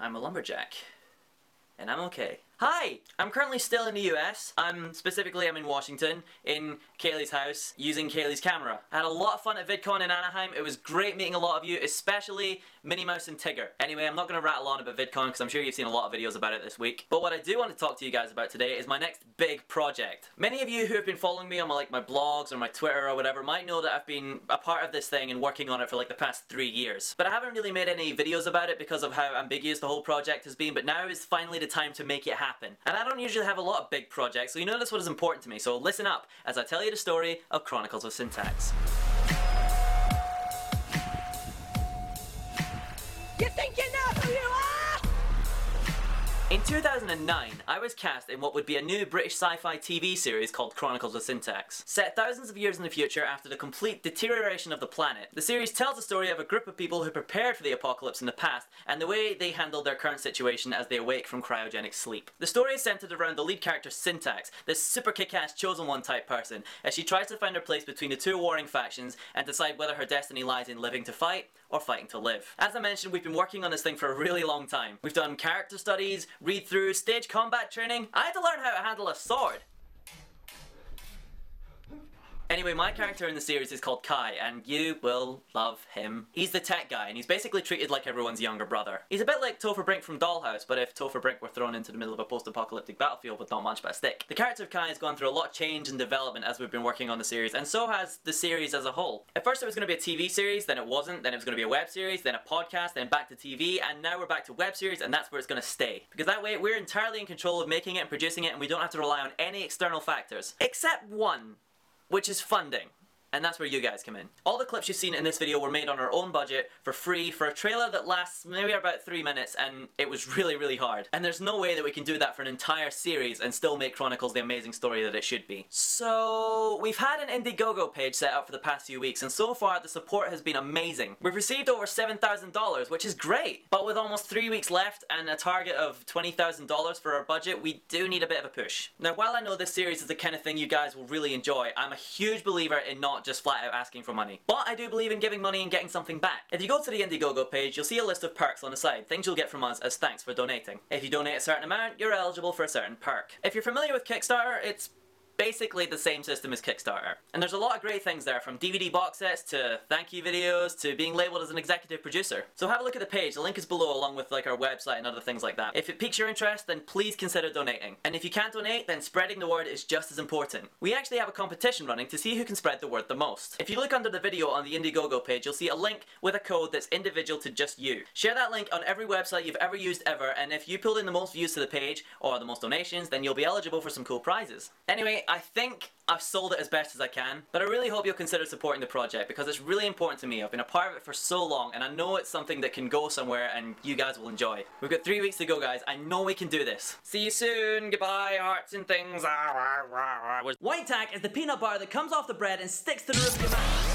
I'm a lumberjack. And I'm okay. Hi! I'm currently still in the US. I'm in Washington, in Kaylee's house, using Kaylee's camera. I had a lot of fun at VidCon in Anaheim. It was great meeting a lot of you, especially Minnie Mouse and Tigger. Anyway, I'm not going to rattle on about VidCon because I'm sure you've seen a lot of videos about it this week. But what I do want to talk to you guys about today is my next big project. Many of you who have been following me on my blogs or my Twitter or whatever might know that I've been a part of this thing and working on it for like the past 3 years. But I haven't really made any videos about it because of how ambiguous the whole project has been, but now is finally the time to make it happen. And I don't usually have a lot of big projects, so you notice what is important to me, so listen up as I tell you the story of Chronicles of Syntax. You think you know who you are? In 2009, I was cast in what would be a new British sci-fi TV series called Chronicles of Syntax. Set thousands of years in the future after the complete deterioration of the planet, the series tells the story of a group of people who prepared for the apocalypse in the past and the way they handled their current situation as they awake from cryogenic sleep. The story is centered around the lead character Syntax, this super kick-ass chosen one type person, as she tries to find her place between the two warring factions and decide whether her destiny lies in living to fight or fighting to live. As I mentioned, we've been working on this thing for a really long time. We've done character studies, read-through, stage combat training. I had to learn how to handle a sword. Anyway, my character in the series is called Kai, and you will love him. He's the tech guy, and he's basically treated like everyone's younger brother. He's a bit like Topher Brink from Dollhouse, but if Topher Brink were thrown into the middle of a post-apocalyptic battlefield with not much but a stick. The character of Kai has gone through a lot of change and development as we've been working on the series, and so has the series as a whole. At first it was going to be a TV series, then it wasn't, then it was going to be a web series, then a podcast, then back to TV, and now we're back to web series, and that's where it's going to stay. Because that way we're entirely in control of making it and producing it, and we don't have to rely on any external factors. Except one, which is funding. And that's where you guys come in. All the clips you've seen in this video were made on our own budget for free for a trailer that lasts maybe about 3 minutes, and it was really, really hard. And there's no way that we can do that for an entire series and still make Chronicles the amazing story that it should be. So we've had an Indiegogo page set up for the past few weeks, and so far the support has been amazing. We've received over $7,000, which is great. But with almost 3 weeks left and a target of $20,000 for our budget, we do need a bit of a push. Now, while I know this series is the kind of thing you guys will really enjoy, I'm a huge believer in not just flat out asking for money. But I do believe in giving money and getting something back. If you go to the Indiegogo page, you'll see a list of perks on the side, things you'll get from us as thanks for donating. If you donate a certain amount, you're eligible for a certain perk. If you're familiar with Kickstarter, it's basically the same system as Kickstarter. And there's a lot of great things there, from DVD box sets to thank you videos to being labeled as an executive producer. So have a look at the page, the link is below along with like our website and other things like that. If it piques your interest, then please consider donating. And if you can't donate, then spreading the word is just as important. We actually have a competition running to see who can spread the word the most. If you look under the video on the Indiegogo page, you'll see a link with a code that's individual to just you. Share that link on every website you've ever used ever, and if you pulled in the most views to the page, or the most donations, then you'll be eligible for some cool prizes. Anyway, I think I've sold it as best as I can, but I really hope you'll consider supporting the project because it's really important to me. I've been a part of it for so long, and I know it's something that can go somewhere and you guys will enjoy. We've got 3 weeks to go, guys. I know we can do this. See you soon. Goodbye, hearts and things. White tack is the peanut butter that comes off the bread and sticks to the roof of your mouth.